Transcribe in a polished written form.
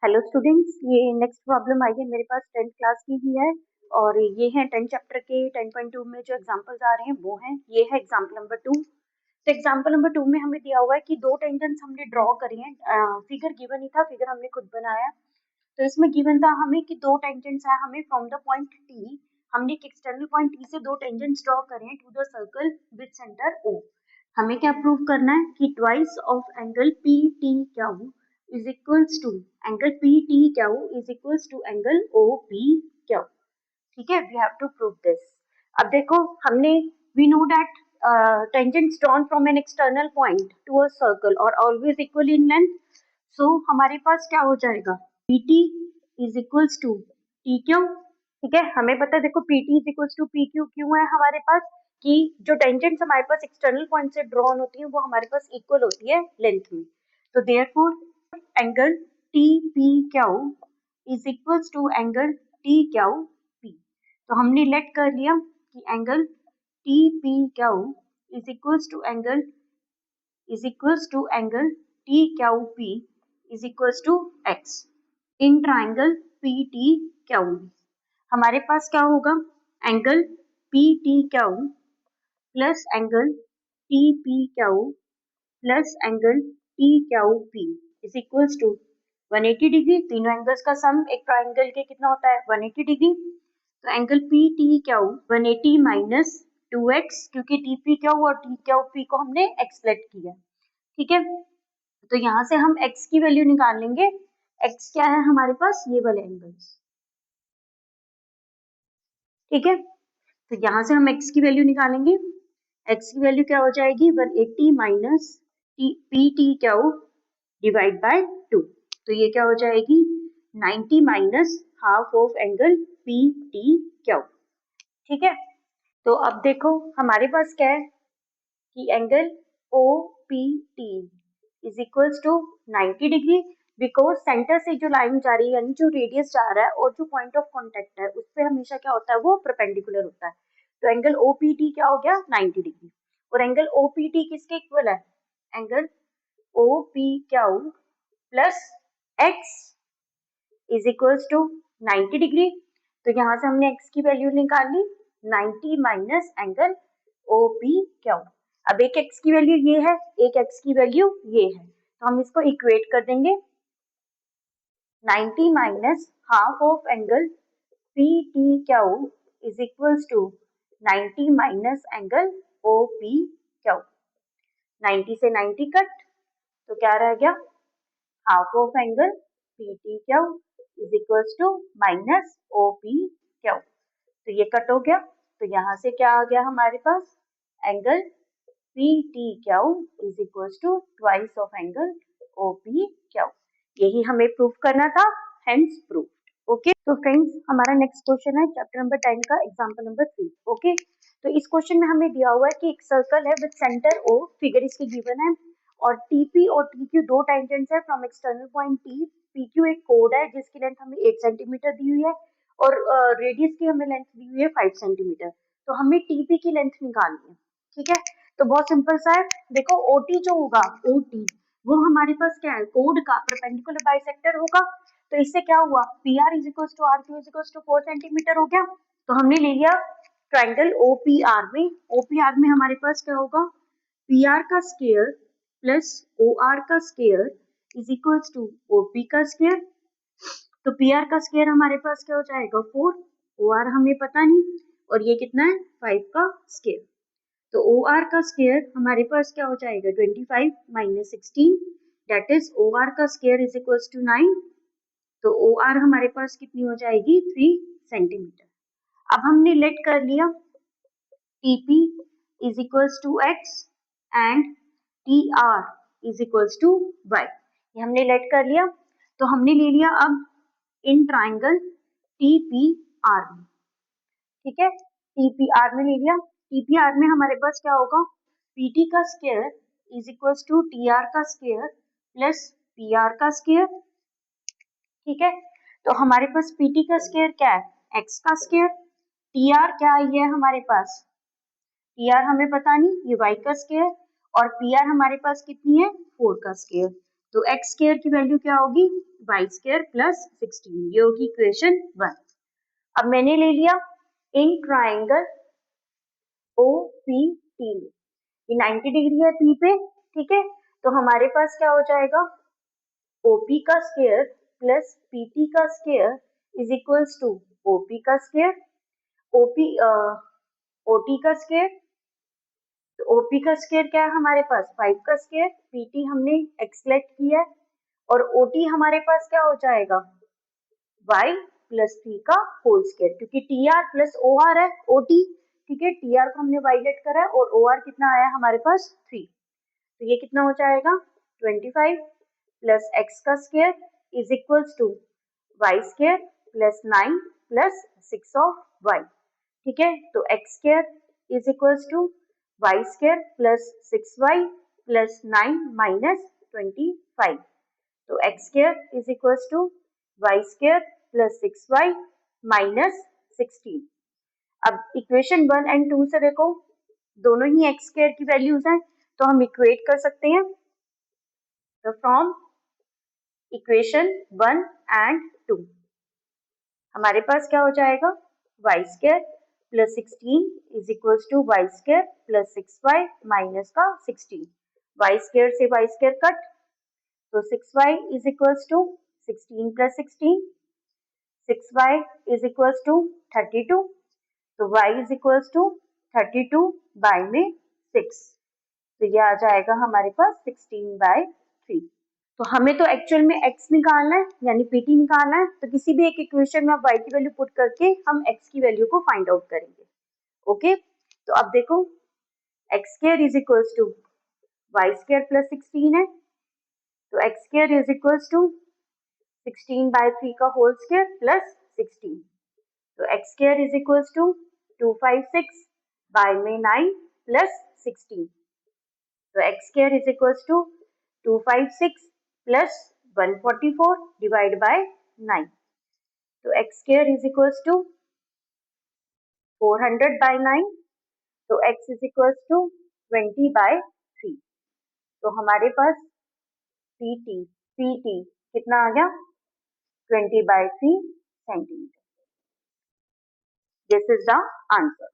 Hello students, ये next problem आई है मेरे पास 10th क्लास की ही है और ये है 10 चैप्टर के 10.2 में जो एग्जांपल्स आ रहे हैं वो हैं। ये है एग्जांपल नंबर 2। तो एग्जांपल नंबर 2 में हमें दिया हुआ है कि दो टेंजेंट्स हमने ड्रॉ करी हैं। फिगर गिवन ही था, फिगर हमने खुद बनाया। तो इसमें गिवन था हमें कि दो टेंजेंट्स है, हमें फ्रॉम द पॉइंट टी, हमने एक एक्सटर्नल पॉइंट टी से दो टेंजेंट्स ड्रॉ करे हैं to the circle with centre O. हमें क्या प्रूव करना है कि twice of angle P T Q is equals to angle P T Q is equals to angle O P Q. ठीक है, we have to prove this. अब देखो, हमने we know that tangents drawn from an external point to a circle or always equal in length. So हमारे पास क्या हो जाएगा, pt is equals to tq। ठीक है, हमें पता है, देखो pt is equals to pq क्यों है हमारे पास, कि जो टेंजेंट्स हमारे पास एक्सटर्नल पॉइंट से ड्रॉन होती है वो हमारे पास इक्वल होती है लेंथ में। तो therefore angle tpq is equals to angle tqp। तो हमने लेट कर लिया कि angle tpq is equals to angle tqp is equals to x in triangle ptq। हमारे पास क्या होगा, angle ptq plus angle tpq plus angle tqp is equals to 180 degree. तीनों एंगल्स का सम एक ट्राइंगल के कितना होता है, 180 डिग्री। तो एंगल ptq 180 माइनस 2x, क्योंकि tpq और tqp को हमने x लेट किया। ठीक है, तो यहाँ से हम x की वैल्यू निकाल लेंगे। x क्या है हमारे पास, ये वाले एंगल्स। ठीक है, तो यहाँ से हम x की वैल्यू निकालेंगे। x की वैल्यू क्या हो जाएगी, 180 माइनस ptq डिवाइड बाय 2। तो ये क्या हो जाएगी, 90 minus half of angle ptq। ठीक है, तो अब देखो हमारे पास क्या है कि angle OPT is equals to 90 degree, because centre से जो लाइन जा रही है यानी जो रेडियस जा रहा है और जो पॉइंट ऑफ कांटेक्ट है उस पे हमेशा क्या होता है, वो परपेंडिकुलर होता है। तो एंगल OPT क्या हो गया, 90 डिग्री। और एंगल OPT किसके इक्वल है, angle OPQ plus x is equals to 90 degree. तो यहाँ से हमने x की वैल्यू निकाल ली, 90 माइनस एंगल OPQ। अब एक x की वैल्यू ये है, एक x की वैल्यू ये है, तो हम इसको इक्वेट कर देंगे। 90 minus half of angle PTQ is equals to 90 minus angle OPQ। 90 से 90 कट, तो क्या रह गया, half of angle PTQ is equals to minus OPQ। तो ये कट हो गया, तो यहाँ से क्या आ गया हमारे पास, angle PTQ is equals to twice of angle OPQ। यही हमें प्रूफ करना था, हेंस प्रूफ। ओके, तो फ्रेंड्स हमारा नेक्स्ट क्वेश्चन है चैप्टर नंबर 10 का एग्जांपल नंबर 3। ओके, तो इस क्वेश्चन में हमें दिया हुआ है कि एक सर्कल है विद सेंटर O, फिगर इसकी गिवन है, और TP और TQ दो टेंजेंट्स है from external point T। PQ एक कोड है जिसकी लेंथ हमें 8 सेंटीमीटर दी हुई है और रेडियस की हमें लेंथ दी हुई है 5 सेंटीमीटर। तो हमें TP की लेंथ निकालनी है। ठीक है, तो बहुत सिंपल सा है। देखो OT जो होगा, OT वो हमारे पास क्या है, कोड का परपेंडिकुलर बाइसेक्टर होगा। तो इससे क्या हुआ, PR is equal to RQ is equal to 4 centimetre हो गया। तो हमने ले लिया ट्राइंगल OPR में। OPR में हमारे पास क्या होगा, PR का स्क्वायर प्लस OR का square is equal to OP का स्क्वायर। तो PR का स्क्वायर हमारे पास क्या हो जाएगा, 4, OR हमें पता नहीं, और ये कितना है, 5 का स्क्वायर। तो OR का स्क्वायर हमारे पास क्या हो जाएगा, 25 माइनस 16, दैट इज OR का स्क्वायर इज इक्वल टू 9। तो OR हमारे पास कितनी हो जाएगी, 3 सेंटीमीटर। अब हमने लेट कर लिया TP is equals to x and TR is equals to y। ये हमने लेट कर लिया, तो हमने ले लिया अब इन ट्राइंगल TPR में। ठीक है, TPR में ले लिया। TPR में हमारे पास क्या होगा, PT का square is equals to TR का स्क्वायर प्लस PR का स्क्वायर। ठीक है, तो हमारे पास PT का स्क्वायर क्या है, x का स्क्वायर। TR क्या है हमारे पास, PR हमें पता नहीं, ये y का स्क्वायर, और PR हमारे पास कितनी है, 4 का स्क्वायर। तो एक्स स्क्वायर की वैल्यू क्या होगी, वाई स्क्वायर प्लस 16, ये होगी इक्वेशन 1। अब मैंने ले लिया in triangle O P T में, ये 90 डिग्री है पी पे, ठीक है। तो हमारे पास क्या हो जाएगा, ओपी का स्क्वायर प्लस पीटी का square is equals to OP का स्क्वायर, ओपी ओटी का स्क्वायर। तो ओपी का स्क्वायर क्या है हमारे पास, 5 का स्क्वायर, पीटी हमने एक्सलेक्ट किया है, और ओटी हमारे पास क्या हो जाएगा, y प्लस 3 का होल स्क्वायर, क्योंकि T R plus O R है ओटी, ठीक है। टी आर को हमने y लेट करा है और ओ आर कितना आया हमारे पास 3, तो ये कितना हो जाएगा 25 प्लस एक्स का square is equals to y square plus 9 plus 6 of y, ठीक है। तो x square is equals to y square plus 6y plus 9 minus 25, तो x square is equals to y square plus 6y minus 16। अब equation 1 and 2 से देखो, दोनों ही x square की वैल्यूज हैं, तो हम इक्वेट कर सकते हैं। तो फ्रॉम इक्वेशन 1 एंड 2 हमारे पास क्या हो जाएगा, y square plus 16 is equals to y square plus 6y minus का 16, वाई स्क्वायर से वाई स्क्वायर कट, तो 6y is equals to 16 plus 16, 6y is equals to 32, तो y is equals to 32 by में 6, तो ये आ जाएगा हमारे पास 16/3। तो हमें तो एक्चुअल में x निकालना है, यानी pt निकालना है, तो किसी भी एक इक्वेशन में आप y की वैल्यू पुट करके हम x की वैल्यू को फाइंड आउट करेंगे। ओके, तो अब देखो x square is equals to y square plus 16 है, तो x square is equals to 16/3 का होल स्क्वायर प्लस 16, तो x square is equals to 256 by में 9 प्लस 16, तो x square is equals to 256 plus 144 divide by 9, तो x square is equals to 400/9, तो x is equals to 20/3, तो हमारे पास pt कितना आ गया 20/3 centimetre. This is the answer.